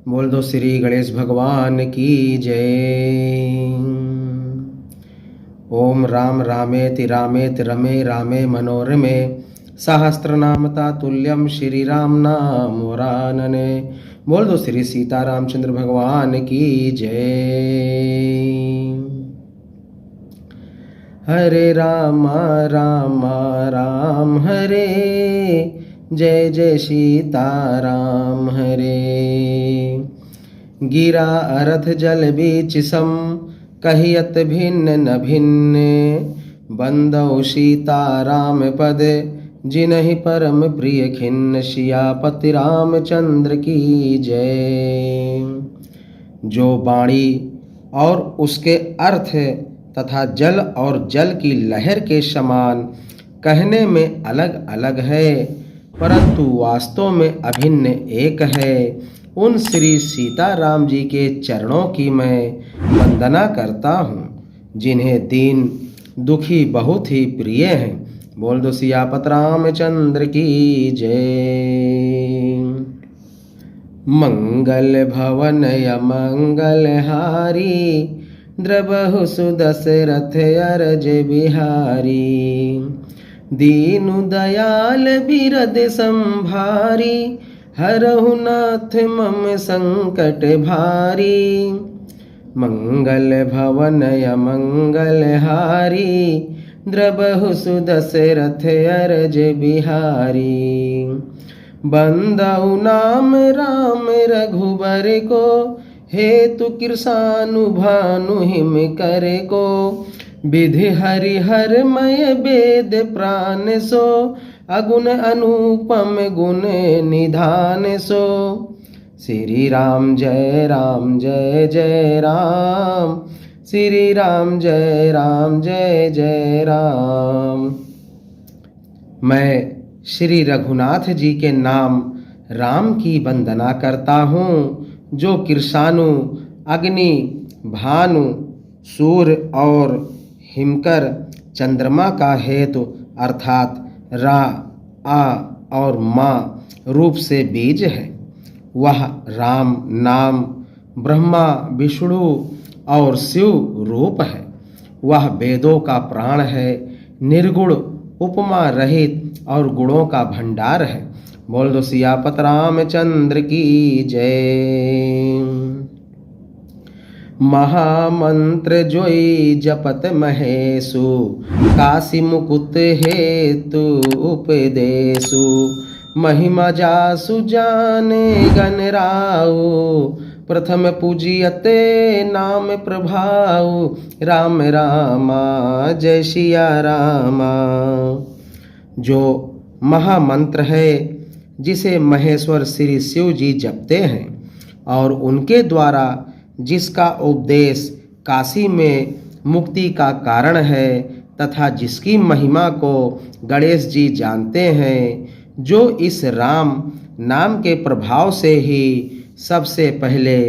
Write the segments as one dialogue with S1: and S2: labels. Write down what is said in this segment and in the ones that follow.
S1: बोल दो श्री गणेश भगवान की जय। ओम राम रामेति रामेति रमे रामे मनोरमे सहस्रनाम तातुल्यम श्री राम नाम वरानने। बोल दो श्री सीता रामचंद्र भगवान की जय। हरे राम राम राम हरे, जय जय सीता राम हरे। गिरा अरथ जल बीच सम, कहियत भिन्न न भिन्न। बंदौ सीता राम पद, जिनहि परम प्रिय खिन्न। सियापति रामचंद्र की जय। जो वाणी और उसके अर्थ तथा जल और जल की लहर के समान कहने में अलग अलग है, परंतु वास्तव में अभिन्न एक है, उन श्री सीता राम जी के चरणों की मैं वंदना करता हूँ, जिन्हें दीन दुखी बहुत ही प्रिय हैं। बोल दो सियापत रामचंद्र की जय। मंगल भवन अमंगल हारी, द्रबहु सुदशरथ अरज बिहारी। दीनु दयाल बिरद संभारी, हरहु नाथ मम संकट भारी। मंगल भवन अमंगल हारी, द्रबहु सुदशरथ अरज बिहारी। बंदउ नाम राम रघुबर को, हेतु कृसानु भानु हिम करे को। विधि हरिहर मय वेद प्राण सो, अगुण अनुपम गुण निधान सो। श्री राम जय जय राम, श्री राम जय जय राम। मैं श्री रघुनाथ जी के नाम राम की वंदना करता हूँ, जो कृषाणु अग्नि भानु सूर्य और हिमकर चंद्रमा का हेतु अर्थात रा आ और माँ रूप से बीज है। वह राम नाम ब्रह्मा विष्णु और शिव रूप है। वह वेदों का प्राण है, निर्गुण उपमा रहित और गुणों का भंडार है। बोल दो सियापत रामचंद्र की जय। महामंत्र जोई जपत महेशु, काशी मुकुट हेतु उपदेशु। महिमा जासु जाने गण राउ, प्रथम पूजियते नाम प्रभाउ। राम रामा जय सिया रामा। जो महामंत्र है, जिसे महेश्वर श्री शिव जी जपते हैं, और उनके द्वारा जिसका उपदेश काशी में मुक्ति का कारण है, तथा जिसकी महिमा को गणेश जी जानते हैं, जो इस राम नाम के प्रभाव से ही सबसे पहले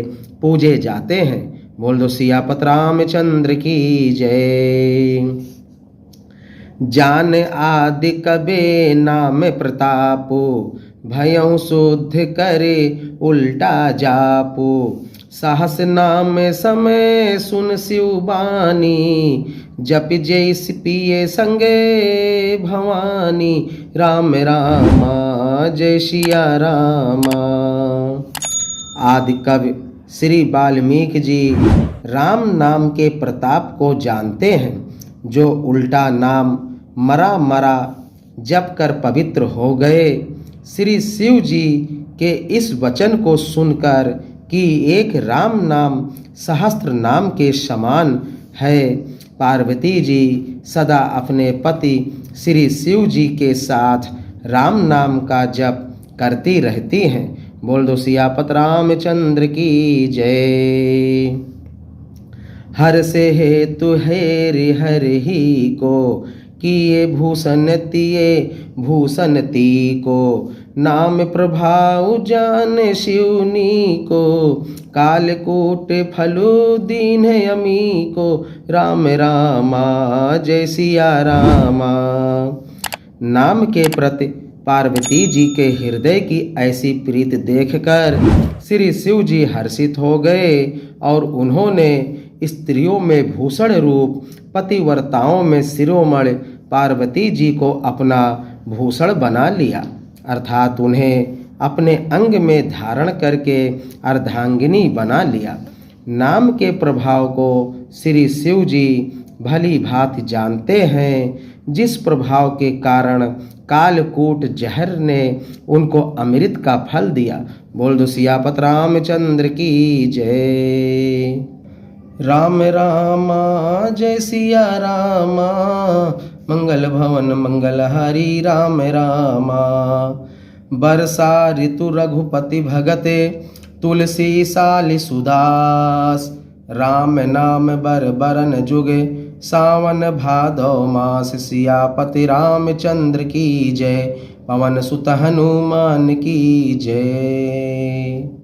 S1: पूजे जाते हैं। बोल दो सियापत रामचंद्र की जय। जान आदि कबे नाम प्रतापो, भयउ शुद्ध करे उल्टा जापो। साहस नाम समय सुन शिव बानी, जप जैस पिए संगे भवानी। राम रामा जय सिया रामा। आदि कवि श्री वाल्मीकि जी राम नाम के प्रताप को जानते हैं, जो उल्टा नाम मरा मरा जप कर पवित्र हो गए। श्री शिव जी के इस वचन को सुनकर कि एक राम नाम सहस्त्र नाम के समान है, पार्वती जी सदा अपने पति श्री शिव जी के साथ राम नाम का जप करती रहती हैं। बोल दो सियापत रामचंद्र की जय। हर से हेतु हेरि हर ही को, किए भूषण तिये भूषण ती को। नाम प्रभाव जान शिवनी को, कालकूट फलु दीन अमी को। राम रामा जय सिया रामा। नाम के प्रति पार्वती जी के हृदय की ऐसी प्रीति देखकर श्री शिव जी हर्षित हो गए और उन्होंने स्त्रियों में भूषण रूप, पतिव्रताओं में शिरोमणि पार्वती जी को अपना भूषण बना लिया, अर्थात उन्हें अपने अंग में धारण करके अर्धांगिनी बना लिया। नाम के प्रभाव को श्री शिव जी भली भांति जानते हैं, जिस प्रभाव के कारण कालकूट जहर ने उनको अमृत का फल दिया। बोल दो सियापत रामचंद्र की जय। राम रामा जय सिया रामा, मंगल भवन मंगल हरि राम रामा। बरसा ऋतु रघुपति भगते, तुलसी सालि सुदास। राम नाम बर बरन जुगे, सावन भादौ मास। सियापति रामचंद्र की जय, पवन सुत हनुमान की जय।